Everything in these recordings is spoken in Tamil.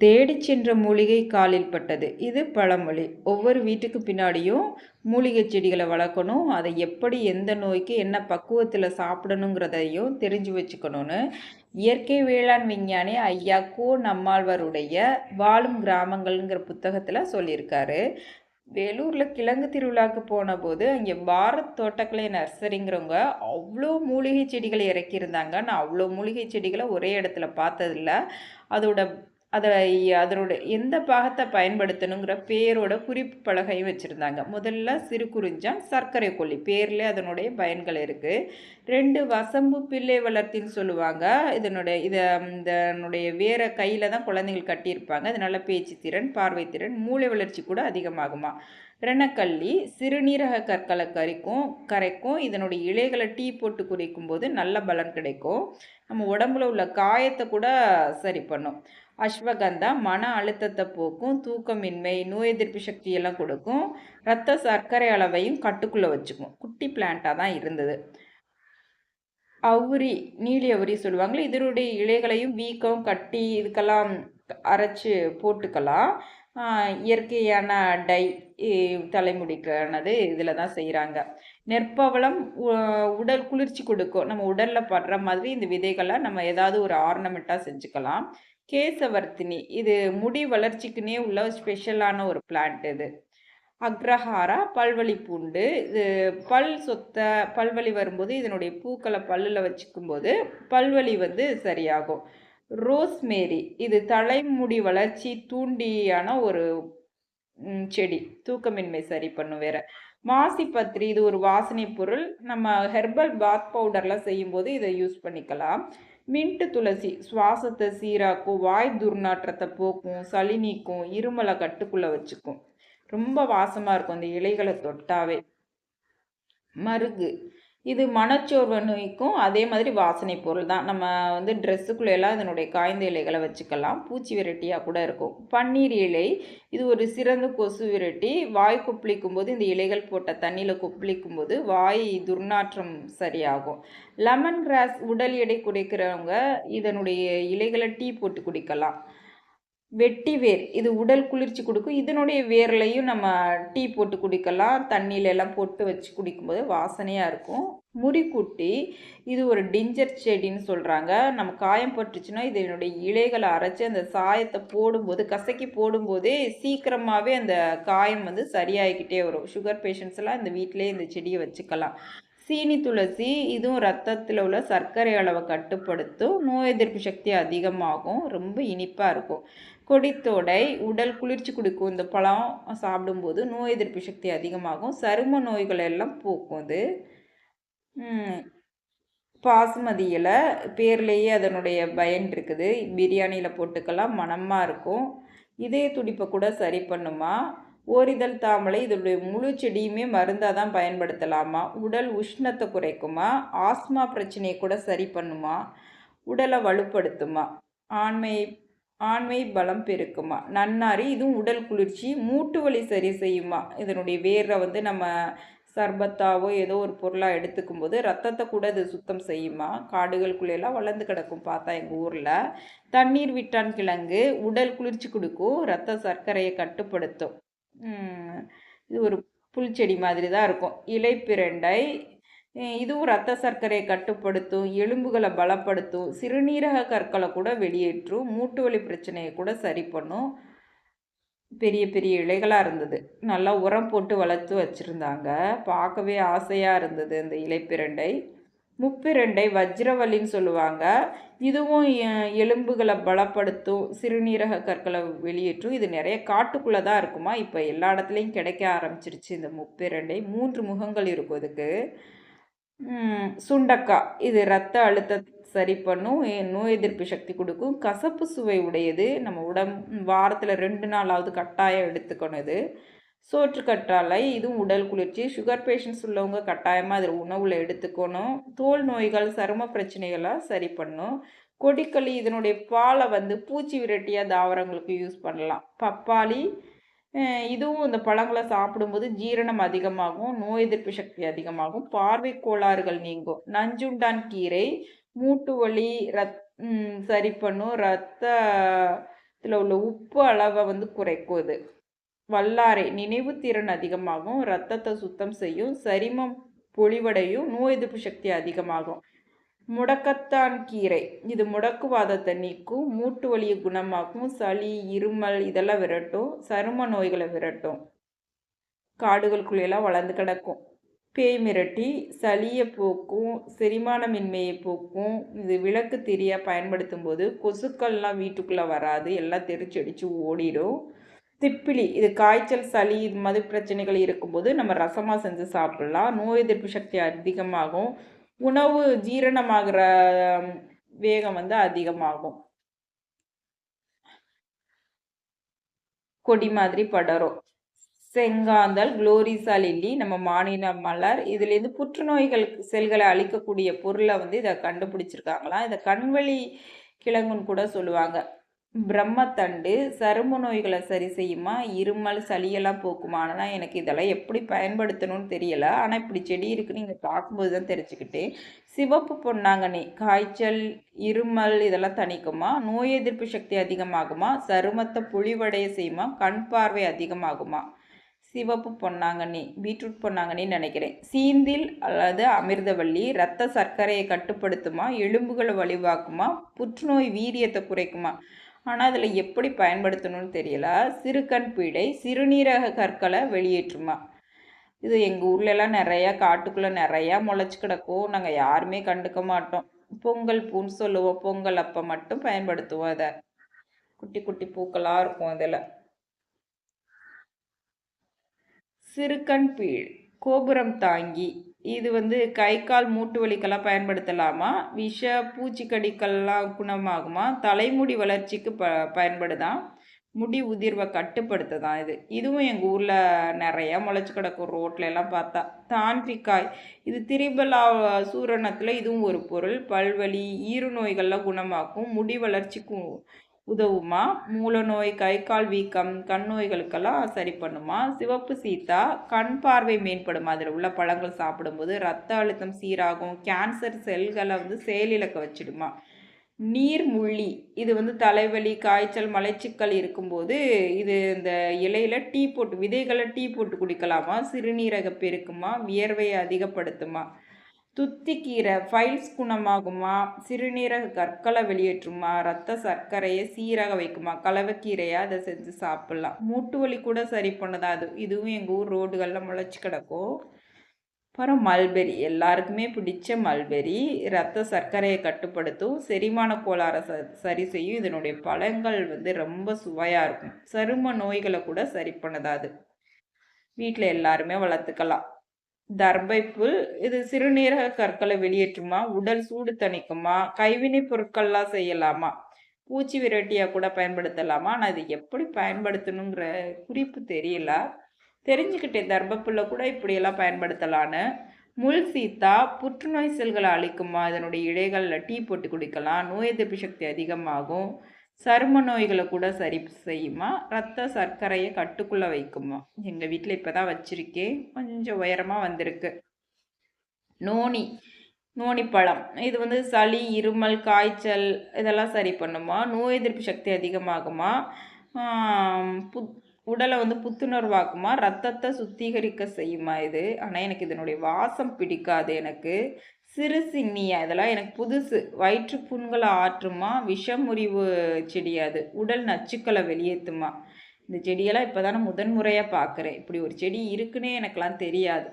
தேடிச் சென்ற மூலிகை காலில் பட்டது. இது பழமொழி. ஒவ்வொரு வீட்டுக்கு பின்னாடியும் மூலிகை செடிகளை வளர்க்கணும். அதை எப்படி எந்த நோய்க்கு என்ன பக்குவத்தில் சாப்பிடணுங்கிறதையும் தெரிஞ்சு வச்சுக்கணும்னு இயற்கை வேளாண் விஞ்ஞானி ஐயா நம்மாழ்வாருடைய வாழும் கிராமங்கள்ங்கிற புத்தகத்தில் சொல்லியிருக்காரு. வேலூரில் கிழங்கு திருவிழாவுக்கு போன போது அங்கே பாரத் தோட்டக்கலை நர்சரிங்கிறவங்க அவ்வளோ மூலிகை செடிகளை இறக்கியிருந்தாங்க. நான் அவ்வளோ மூலிகை செடிகளை ஒரே இடத்துல பார்த்ததில்ல. அதோட அதை அதனோட எந்த பாகத்தை பயன்படுத்தணுங்கிற பேரோட குறிப்பு பலகையும் வச்சுருந்தாங்க. முதல்ல சிறு குறிஞ்சான், சர்க்கரை கொல்லி பேர்லேயே அதனுடைய பயன்கள் இருக்குது. 2 வசம்பு பிள்ளை வளர்த்தின்னு சொல்லுவாங்க. இதனுடைய வேற கையில் தான் குழந்தைகள் கட்டியிருப்பாங்க. அதனால பேச்சு திறன், பார்வை திறன், மூளை வளர்ச்சி கூட அதிகமாகுமா. ரணக்கல்லி சிறுநீரக கற்களை கரைக்கும். இதனுடைய இலைகளை டீ போட்டு குடிக்கும் போது நல்ல பலன் கிடைக்கும். நம்ம உடம்புல உள்ள காயத்தை கூட சரி பண்ணும். அஸ்வகந்தா மன அழுத்தத்தை போக்கும், தூக்கமின்மை, நோய் எதிர்ப்பு சக்தியெல்லாம் கொடுக்கும், இரத்த சர்க்கரை அளவையும் கட்டுக்குள்ளே வச்சுக்கும். குட்டி பிளான்ட்டாக தான் இருந்தது. அவுரி, நீலி அவுரி சொல்லுவாங்களே, இதனுடைய இலைகளையும் வீக்கம், கட்டி இதுக்கெல்லாம் அரைச்சி போட்டுக்கலாம். இயற்கையான டை தலைமுடிக்கானது இதில் தான் செய்கிறாங்க. நெற்பவளம் உடல் குளிர்ச்சி கொடுக்கும். நம்ம உடலில் படுற மாதிரி இந்த விதைகளை நம்ம ஏதாவது ஒரு ஆர்னமெண்ட்டாக செஞ்சுக்கலாம். கேசவர்த்தினி, இது முடி வளர்ச்சிக்குன்னே உள்ள ஸ்பெஷலான ஒரு பிளான்ட் இது. அக்ரஹாரா, பல்வலி பூண்டு, இது பல்வலி வரும்போது இதனுடைய பூக்களை பல்லில் வச்சுக்கும்போது பல்வலி சரியாகும். ரோஸ்மேரி, இது தலைமுடி வளர்ச்சி தூண்டியான ஒரு செடி, தூக்கமின்மை சரி பண்ணும். வேற மாசிப்பத்திரி, இது ஒரு வாசனை பொருள். நம்ம ஹெர்பல் பாத் பவுடர்லாம் செய்யும்போது இதை யூஸ் பண்ணிக்கலாம். மின்ட்டு துளசி சுவாசத்தை சீராக்கும், வாய் துர்நாற்றத்தை போக்கும், சளி நீக்கும், இருமலை கட்டுக்குள்ளே வச்சுக்கும். ரொம்ப வாசமாக இருக்கும் இந்த இலைகளை தொட்டாவே. மருகு, இது மனச்சோர்வு நோய்க்கும் அதே மாதிரி வாசனை பொருள் தான். நம்ம ட்ரெஸ்ஸுக்குள்ளெல்லாம் இதனுடைய காய்ந்த இலைகளை வச்சுக்கலாம். பூச்சி விரட்டியாக கூட இருக்கும். பன்னீர் இலை, இது ஒரு சிறந்த கொசு விரட்டி. வாய் கொப்பளிக்கும் போது இந்த இலைகள் போட்ட தண்ணியில் கொப்பளிக்கும் போது வாய் துர்நாற்றம் சரியாகும். லெமன் கிராஸ், உடல் எடை குறைக்கிறவங்க இதனுடைய இலைகளை டீ போட்டு குடிக்கலாம். வெட்டி வேர், இது உடல் குளிர்ச்சி கொடுக்கும். இதனுடைய வேர்லையும் நம்ம டீ போட்டு குடிக்கலாம். தண்ணியில எல்லாம் போட்டு வச்சு குடிக்கும்போது வாசனையாக இருக்கும். முறிக்குட்டி, இது ஒரு டிஞ்சர் செடின்னு சொல்கிறாங்க. நம்ம காயம் பட்டுச்சுன்னா இதனுடைய இலைகளை அரைச்சி அந்த சாயத்தை போடும்போது, கசக்கி போடும்போதே சீக்கிரமாகவே அந்த காயம் சரியாகிக்கிட்டே வரும். சுகர் பேஷண்ட்ஸ் எல்லாம் இந்த வீட்டிலே இந்த செடியை வச்சுக்கலாம். சீனி துளசி, இதுவும் ரத்தத்தில் உள்ள சர்க்கரை அளவை கட்டுப்படுத்தும். நோய் எதிர்ப்பு சக்தி அதிகமாகும். ரொம்ப இனிப்பாக இருக்கும். கொடித்தோடை, உடல் குளிர்ச்சி கொடுக்கும். இந்த பழம் சாப்பிடும்போது நோய் எதிர்ப்பு சக்தி அதிகமாகும். சரும நோய்கள் எல்லாம் போக்கும். அது பாசுமதி இலை, பேர்லேயே அதனுடைய பயன் இருக்குது. பிரியாணியில் போட்டுக்கலாம், மணமாக இருக்கும். இதய துடிப்பை கூட சரி பண்ணுமா. ஓரிதழ் தாமலை, இதனுடைய முழு செடியுமே மருந்தாக தான் பயன்படுத்தலாமா. உடல் உஷ்ணத்தை குறைக்குமா. ஆஸ்மா பிரச்சனையை கூட சரி பண்ணுமா. உடலை வலுப்படுத்துமா. ஆண்மை பலம் பெருக்குமா. நன்னாரி, இதுவும் உடல் குளிர்ச்சி, மூட்டு வலி சரி செய்யுமா. இதனுடைய வேரை நம்ம சர்பத்தாவோ ஏதோ ஒரு பொருளாக எடுத்துக்கும் போது ரத்தத்தை கூட இது சுத்தம் செய்யுமா. காடுகளுக்குள்ளெல்லாம் வளர்ந்து கிடக்கும் பார்த்தா எங்கள் ஊரில். தண்ணீர் விட்டான் கிழங்கு, உடல் குளிர்ச்சி கொடுக்கும், ரத்த சர்க்கரையை கட்டுப்படுத்தும். இது ஒரு புல்செடி மாதிரி தான் இருக்கும். இலைப்பிரண்டை, இதுவும் இரத்த சர்க்கரையை கட்டுப்படுத்தும், எலும்புகளை பலப்படுத்தும், சிறுநீரக கற்களை கூட வெளியேற்றும், மூட்டு வலி பிரச்சனையை கூட சரி பண்ணும். பெரிய பெரிய இலைகளாக இருந்தது. நல்லா உரம் போட்டு வளர்த்து வச்சுருந்தாங்க. பார்க்கவே ஆசையாக இருந்தது இந்த இலைப்பிரண்டை. முப்பிரண்டை, வஜ்ரவல்லின்னு சொல்லுவாங்க. இதுவும் எலும்புகளை பலப்படுத்தும், சிறுநீரக கற்களை வெளியேற்றும். இது நிறைய காட்டுக்குள்ளே தான் இருக்குமா. இப்போ எல்லா இடத்துலையும் கிடைக்க ஆரம்பிச்சிருச்சு இந்த முப்பிரண்டை. 3 முகங்கள் இருக்கும் இதுக்கு. சுண்டக்காய், இது இரத்த அழுத்தத்தை சரி பண்ணும், நோய் எதிர்ப்பு சக்தி கொடுக்கும், கசப்பு சுவை உடையது. நம்ம வாரத்தில் 2 நாளாவது கட்டாயம் எடுத்துக்கணும் இது. சோற்றுக்கற்றாழை, இதுவும் உடல் குளிர்ச்சி. சுகர் பேஷண்ட்ஸ் உள்ளவங்க கட்டாயமாக அதில் உணவில் எடுத்துக்கணும். தோல் நோய்கள், சரும பிரச்சனைகளாக சரி பண்ணும். கொடிக்களி, இதனுடைய பாலை பூச்சி விரட்டியாக தாவரங்களுக்கு யூஸ் பண்ணலாம். பப்பாளி, இதுவும் இந்த பழங்களை சாப்பிடும்போது ஜீரணம் அதிகமாகும், நோய் எதிர்ப்பு சக்தி அதிகமாகும், பார்வை கோளாறுகள் நீங்கும். நஞ்சுண்டான் கீரை, மூட்டு வலி சரி பண்ணும், இதில் உள்ள உப்பு அளவை வந்து குறைக்கும். இது வல்லாரை நினைவு திறன் அதிகமாகும், இரத்தத்தை சுத்தம் செய்யும், சரிமம் பொலிவடையும், நோய் எதிர்ப்பு சக்தி அதிகமாகும். முடக்கத்தான் கீரை இது முடக்குவாதத்தை நீக்கும், மூட்டு வலியை குணமாக்கும், சளி இருமல் இதெல்லாம் விரட்டும், சரும நோய்களை விரட்டும். காடுகளுக்குள்ளெல்லாம் வளர்ந்து கிடக்கும். பேய் மிரட்டி சளியை போக்கும், செரிமானமின்மையை போக்கும். இது விளக்கு திரியாக பயன்படுத்தும் போது கொசுக்கள்லாம் வீட்டுக்குள்ளே வராது, எல்லாம் தெரிச்சடிச்சு ஓடிடும். திப்பிலி இது காய்ச்சல் சளி இது மாதிரி பிரச்சனைகள் இருக்கும்போது நம்ம ரசமாக செஞ்சு சாப்பிட்லாம். நோய் எதிர்ப்பு சக்தி அதிகமாகும், உணவு ஜீரணமாகிற வேகம் வந்து அதிகமாகும். கொடி மாதிரி படரும். செங்காந்தல் குளோரிசா லில்லி நம்ம மாநில மலர். இதுலேருந்து புற்றுநோய்கள் செல்களை அழிக்கக்கூடிய பொருளை வந்து இதை கண்டுபிடிச்சிருக்காங்களாம். இதை கண்வழி கிழங்குன்னு கூட சொல்லுவாங்க. பிரம்மத்தண்டு சரும நோய்களை சரி செய்யுமா, இருமல் சளியெல்லாம் போக்குமா. ஆனால் எனக்கு இதெல்லாம் எப்படி பயன்படுத்தணும்னு தெரியல. ஆனால் இப்படி செடி இருக்குன்னு நீங்கள் பார்க்கும்போது தான் தெரிஞ்சுக்கிட்டேன். சிவப்பு பொன்னாங்கண்ணி காய்ச்சல் இருமல் இதெல்லாம் தணிக்குமா, நோய் எதிர்ப்பு சக்தி அதிகமாகுமா, சருமத்தை பொலிவடைய செய்யுமா, கண் பார்வை அதிகமாகுமா. சிவப்பு பொன்னாங்கண்ணி பீட்ரூட் பொன்னாங்கண்ணின்னு நினைக்கிறேன். சீந்தில் அல்லது அமிர்தவள்ளி இரத்த சர்க்கரையை கட்டுப்படுத்துமா, எலும்புகளை வலிவாக்குமா, புற்றுநோய் வீரியத்தை குறைக்குமா. ஆனால் அதில் எப்படி பயன்படுத்தணும்னு தெரியல. சிறுகண் பீடை சிறுநீரக கற்களை வெளியேற்றுமா. இது எங்கள் ஊர்லெலாம் நிறையா காட்டுக்குள்ளே நிறையா முளைச்சி கிடக்கும், நாங்கள் யாருமே கண்டுக்க மாட்டோம். பொங்கல் பூன்னு சொல்லுவோம், பொங்கல் அப்போ மட்டும் பயன்படுத்துவோம். அதை குட்டி குட்டி பூக்களாக இருக்கும். அதில் சிறுகண் பீழ் கோபுரம் தாங்கி இது வந்து கை கால் மூட்டு வலிக்கெல்லாம் பயன்படுத்தலாமா, விஷ பூச்சிக்கடிக்கெல்லாம் குணமாகுமா, தலைமுடி வளர்ச்சிக்கு பயன்படுதான், முடி உதிர்வை கட்டுப்படுத்துதான். இதுவும் எங்கள் ஊரில் நிறையா முளைச்சி கிடக்கும் ரோட்ல எல்லாம் பார்த்தா. தாண்டிக்காய் இது திரிபலா சூரணத்தில் இதுவும் ஒரு பொருள். பல்வலி ஈறு நோய்கள்லாம் குணமாக்கும், முடி வளர்ச்சிக்கும் உதவுமா, மூல நோய் கை கால் வீக்கம் கண் நோய்களுக்கெல்லாம் சரி பண்ணுமா. சிவப்பு சீத்தா கண் பார்வை மேம்படுமா. அதில் உள்ள பழங்கள் சாப்பிடும்போது ரத்த அழுத்தம் சீராகும், கேன்சர் செல்களை வந்து செயலிழக்க வச்சிடுமா. நீர்முள்ளி இது வந்து தலைவலி காய்ச்சல் மலைச்சிக்கல் இருக்கும்போது இது இந்த இலையில டீ போட்டு விதைகளை டீ போட்டு குடிக்கலாமா, சிறுநீரக பெருக்குமா, வியர்வையை அதிகப்படுத்துமா. துத்திக்கீரை ஃபைல்ஸ் குணமாகுமா, சிறுநீரக கற்களை வெளியேற்றுமா, ரத்த சர்க்கரையை சீராக வைக்குமா. கலவைக்கீரையாக அதை செஞ்சு சாப்பிட்லாம். மூட்டு வலி கூட சரி பண்ணுதா. இதுவும் எங்கள் ஊர் ரோடுகளில் முளைச்சி கிடக்கும். அப்புறம் மல்பெரி எல்லாருக்குமே பிடிச்ச மல்பெரி ரத்த சர்க்கரையை கட்டுப்படுத்தும், செரிமான கோளாறை சரி செய்யும். இதனுடைய பழங்கள் வந்து ரொம்ப சுவையாக இருக்கும். சரும நோய்களை கூட சரி பண்ணுதா. வீட்டில் எல்லாருமே வளர்த்துக்கலாம். தர்பைப்புல் இது சிறுநீரக கற்களை வெளியேற்றுமா, உடல் சூடு தணிக்குமா, கைவினை பொருட்கள்லாம் செய்யலாமா, பூச்சி விரட்டியாக கூட பயன்படுத்தலாமா. ஆனால் இது எப்படி பயன்படுத்தணுங்கிற குறிப்பு தெரியல. தெரிஞ்சுக்கிட்டேன் தர்பப்புல்ல கூட இப்படியெல்லாம் பயன்படுத்தலான்னு. முள் சீத்தா புற்றுநோய் செல்களை அழிக்குமா, இதனுடைய இழைகளில் டீ போட்டு குடிக்கலாம், நோய் எதிர்ப்பு சக்தி அதிகமாகும், சரும நோய்களை கூட சரி செய்யுமா, ரத்த சர்க்கரையை கட்டுக்குள்ளே வைக்குமா. எங்கள் வீட்டில் இப்போ தான் வச்சுருக்கேன், கொஞ்சம் உயரமாக வந்திருக்கு. நோனி நோனி பழம் இது வந்து சளி இருமல் காய்ச்சல் இதெல்லாம் சரி பண்ணுமா, நோய் எதிர்ப்பு சக்தி அதிகமாகுமா, உடலை வந்து புத்துணர்வாக்குமா, ரத்தத்தை சுத்திகரிக்க செய்யுமா. ஆனால் எனக்கு இதனுடைய வாசம் பிடிக்காது. எனக்கு சிறு சின்னியா இதெல்லாம் எனக்கு புதுசு. வயிற்று புண்களை ஆற்றுமா, விஷமுறிவு செடியாது, உடல் நச்சுக்களை வெளியேற்றுமா. இந்த செடியெல்லாம் இப்போ தானே முதன்முறையாக பார்க்குறேன். இப்படி ஒரு செடி இருக்குன்னே எனக்கெல்லாம் தெரியாது.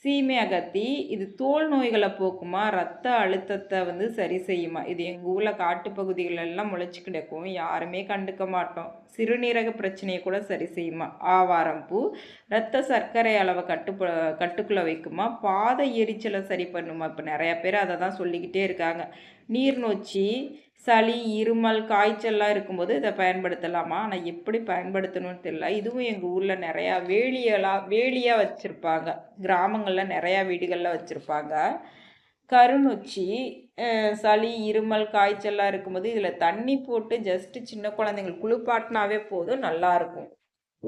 சீமை அகத்தி இது தோல் நோய்களை போக்குமா, ரத்த அழுத்தத்தை வந்து சரி செய்யுமா. இது எங்கள் ஊரில் காட்டுப்பகுதிகளெல்லாம் முளைச்சி கிடக்கும், யாருமே கண்டுக்க மாட்டோம். சிறுநீரக பிரச்சனையை கூட சரி செய்யுமா. ஆவாரம் பூ ரத்த சர்க்கரை அளவை கட்டுக்குள்ளே வைக்குமா, பாத எரிச்சலை சரி பண்ணுமா. இப்போ நிறையா பேர் அதை தான் சொல்லிக்கிட்டே இருக்காங்க. நீர்நொச்சி சளி இருமல் காய்ச்சல்லாம் இருக்கும்போது இதை பயன்படுத்தலாமா. ஆனால் எப்படி பயன்படுத்தணும்னு தெரியல. இதுவும் எங்கள் ஊரில் நிறையா வேலியாக வச்சுருப்பாங்க, கிராமங்களில் நிறையா வீடுகளில் வச்சுருப்பாங்க. கருநொச்சி சளி இருமல் காய்ச்சல்லாம் இருக்கும்போது இதில் தண்ணி போட்டு ஜஸ்ட்டு சின்ன குழந்தைங்களுக்கு குளிப்பாட்டினாவே போதும், நல்லாயிருக்கும்.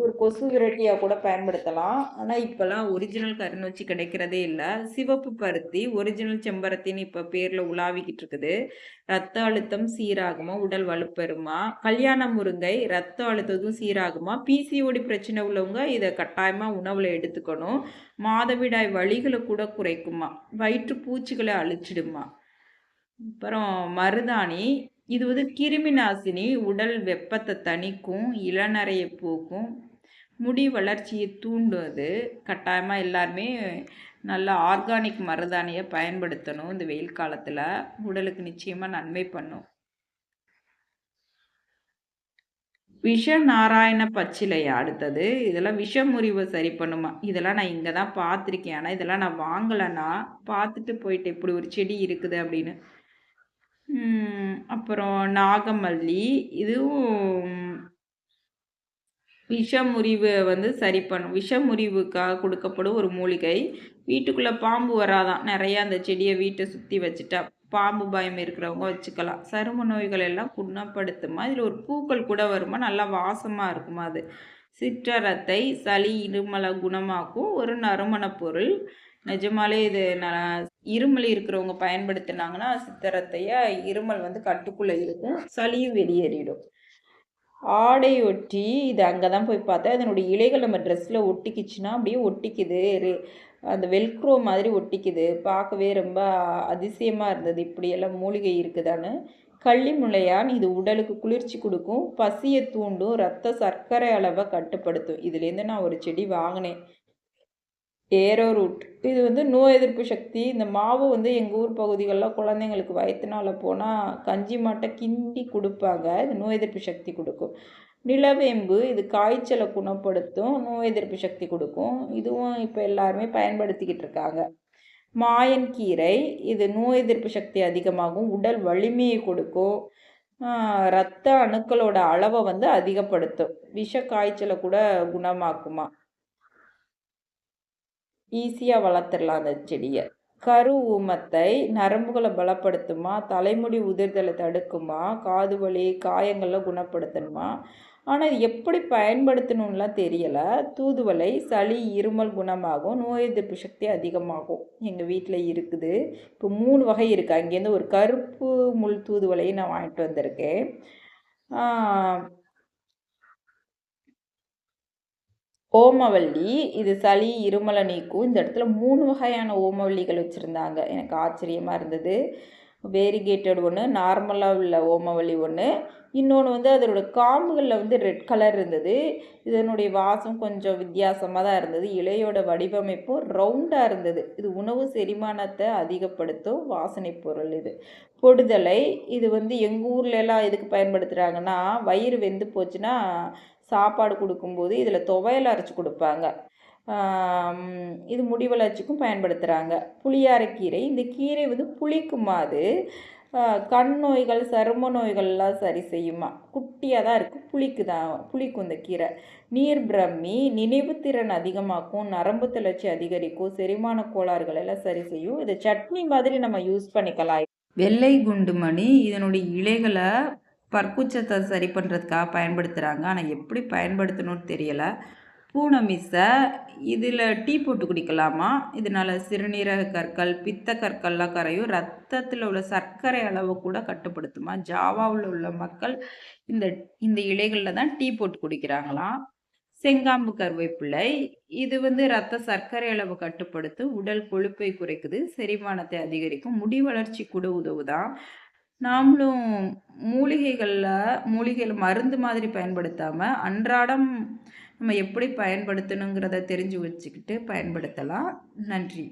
ஒரு கொசு விரட்டியாக கூட பயன்படுத்தலாம். ஆனால் இப்போல்லாம் ஒரிஜினல் கருநொச்சி கிடைக்கிறதே இல்லை. சிவப்பு பருத்தி ஒரிஜினல் செம்பருத்தின்னு இப்போ பேரில் உலாவிக்கிட்டு இருக்குது. ரத்த அழுத்தம் சீராகுமா, உடல் வலுப்பெறுமா, கல்யாண முருங்கை ரத்த அழுத்தத்தும் சீராகுமா, பிசிஓடி பிரச்சனை உள்ளவங்க இதை கட்டாயமாக உணவில் எடுத்துக்கணும். மாதவிடாய் வலிகளை கூட குறைக்குமா, வயிற்று பூச்சிகளை அழிச்சிடுமா. அப்புறம் மருதாணி இது வந்து கிருமி நாசினி, உடல் வெப்பத்தை தணிக்கும், இளநரையை போக்கும், முடி வளர்ச்சியை தூண்டுவது. கட்டாயமாக எல்லாருமே நல்ல ஆர்கானிக் மருதாணியை பயன்படுத்தணும். இந்த வெயில் காலத்தில் உடலுக்கு நிச்சயமாக நன்மை பண்ணும். விஷ நாராயண பச்சிலையா அடுத்தது. இதெல்லாம் விஷமுறிவை சரி பண்ணுமா. இதெல்லாம் நான் இங்கே தான் பார்த்துருக்கேன். ஆனால் இதெல்லாம் நான் வாங்கலைன்னா பார்த்துட்டு போயிட்டு இப்படி ஒரு செடி இருக்குது அப்படின்னு. அப்புறம் நாகமல்லி இதுவும் விஷமுறிவு வந்து சரி பண்ணும். விஷமுறிவுக்காக கொடுக்கப்படும் ஒரு மூலிகை. வீட்டுக்குள்ளே பாம்பு வராதான். நிறையா அந்த செடியை வீட்டை சுற்றி வச்சுட்டா பாம்பு பயம் இருக்கிறவங்க வச்சுக்கலாம். சரும நோய்கள் எல்லாம் குணப்படுத்துமா. இதில் ஒரு பூக்கள் கூட வருமா, நல்லா வாசமாக இருக்குமா. அது சிற்றரத்தை சளி இருமலை குணமாக்கும் ஒரு நறுமண பொருள். நிஜமாலே இது இருமல் இருக்கிறவங்க பயன்படுத்தினாங்கன்னா சித்திரத்தைய இருமல் வந்து கட்டுக்குள்ளே இருக்கும், சளியும் வெளியேறிடும். ஆடை ஒட்டி இது அங்கே தான் போய் பார்த்தேன். அதனுடைய இலைகள் நம்ம ட்ரெஸ்ஸில் ஒட்டிக்கிச்சுன்னா அப்படியே ஒட்டிக்குது, அந்த வெல்க்ரோ மாதிரி ஒட்டிக்குது. பார்க்கவே ரொம்ப அதிசயமாக இருந்தது, இப்படியெல்லாம் மூலிகை இருக்குதான்னு. கள்ளி முளையான் இது உடலுக்கு குளிர்ச்சி கொடுக்கும், பசியை தூண்டும், ரத்த சர்க்கரை அளவை கட்டுப்படுத்தும். இதுலேருந்து நான் ஒரு செடி வாங்கினேன், ஏரோ ரூட். இது வந்து நோய் எதிர்ப்பு சக்தி. இந்த மாவு வந்து எங்கள் ஊர் பகுதிகளில் குழந்தைங்களுக்கு வயிற்றுனால போனால் கஞ்சி மாட்டை கிண்டி கொடுப்பாங்க. இது நோய் எதிர்ப்பு சக்தி கொடுக்கும். நிலவேம்பு இது காய்ச்சலை குணப்படுத்தும், நோய் எதிர்ப்பு சக்தி கொடுக்கும். இதுவும் இப்போ எல்லாருமே பயன்படுத்திக்கிட்டு இருக்காங்க. மாயன் கீரை இது நோய் எதிர்ப்பு சக்தி அதிகமாகும், உடல் வலிமையை கொடுக்கும், இரத்த அணுக்களோட அளவை வந்து அதிகப்படுத்தும், விஷ காய்ச்சலை கூட குணமாக்குமா. ஈஸியாக வளர்த்துடலாம் அந்த செடியை. கரு ஊமத்தை நரம்புகளை பலப்படுத்துமா, தலைமுடி உதிர்தலை தடுக்குமா, காது வலி காயங்களை குணப்படுத்தணுமா. ஆனால் இது எப்படி பயன்படுத்தணும்லாம் தெரியலை. தூதுவளை சளி இருமல் குணமாகும், நோய் எதிர்ப்பு சக்தி அதிகமாகும். எங்கள் வீட்டில் இருக்குது. இப்போ 3 வகை இருக்குது. அங்கேருந்து ஒரு கருப்பு முள் தூதுவளையை நான் வாங்கிட்டு வந்திருக்கேன். ஓமவல்லி இது சளி இருமலை நீக்கும். இந்த இடத்துல 3 வகையான ஓமவல்லிகள் வச்சுருந்தாங்க. எனக்கு ஆச்சரியமாக இருந்தது. வேரிகேட்டட் ஒன்று, நார்மலாக உள்ள ஓமவல்லி ஒன்று, இன்னொன்று வந்து அதோட காம்புகளில் வந்து ரெட் கலர் இருந்தது. இதனுடைய வாசம் கொஞ்சம் வித்தியாசமாக தான் இருந்தது. இலையோட வடிவமைப்பும் ரவுண்டாக இருந்தது. இது உணவு செரிமானத்தை அதிகப்படுத்தும் வாசனை பொருள். இது பொடுதலை இது வந்து எங்கள் ஊர்லெலாம் எதுக்கு பயன்படுத்துகிறாங்கன்னா, வயிறு வெந்து போச்சுன்னா சாப்பாடு கொடுக்கும்போது இதில் துவையல் அரைச்சி கொடுப்பாங்க. இது முடி வளர்ச்சிக்கும் பயன்படுத்துகிறாங்க. புளியாரக்கீரை இந்த கீரை வந்து புளிக்குமா, அது கண் நோய்கள் சரும நோய்கள்லாம் சரி செய்யுமா. குட்டியாக தான் இருக்குது, புளிக்கும் இந்த கீரை. நீர் பிரம்மி நினைவுத்திறன் அதிகமாக்கும், நரம்பு தளர்ச்சி அதிகரிக்கும், செரிமான கோளாறுகள் எல்லாம் சரி செய்யும். இதை சட்னி மாதிரி நம்ம யூஸ் பண்ணிக்கலாம். வெள்ளை குண்டுமணி இதனுடைய இலைகளை பற்கூச்சத்தை சரி பண்ணுறதுக்காக பயன்படுத்துகிறாங்க. ஆனால் எப்படி பயன்படுத்தணும்னு தெரியலை. பூனமிசை இதில் டீ போட்டு குடிக்கலாமா. இதனால் சிறுநீரக கற்கள் பித்த கற்கள்லாம் கரையும், ரத்தத்தில் உள்ள சர்க்கரை அளவு கூட கட்டுப்படுத்துமா. ஜாவாவில் உள்ள மக்கள் இந்த இந்த இலைகளில் தான் டீ போட்டு குடிக்கிறாங்களாம். செங்காம்பு கருவேப்பிள்ளை இது வந்து ரத்த சர்க்கரை அளவு கட்டுப்படுத்தும், உடல் கொழுப்பை குறைக்குது, செரிமானத்தை அதிகரிக்கும், முடி வளர்ச்சி கூட உதவுதான். நாமளும் மூலிகைகள் மருந்து மாதிரி பயன்படுத்தாமல் அன்றாடம் நம்ம எப்படி பயன்படுத்தணுங்கிறத தெரிஞ்சு வச்சுக்கிட்டு பயன்படுத்தலாம். நன்றி.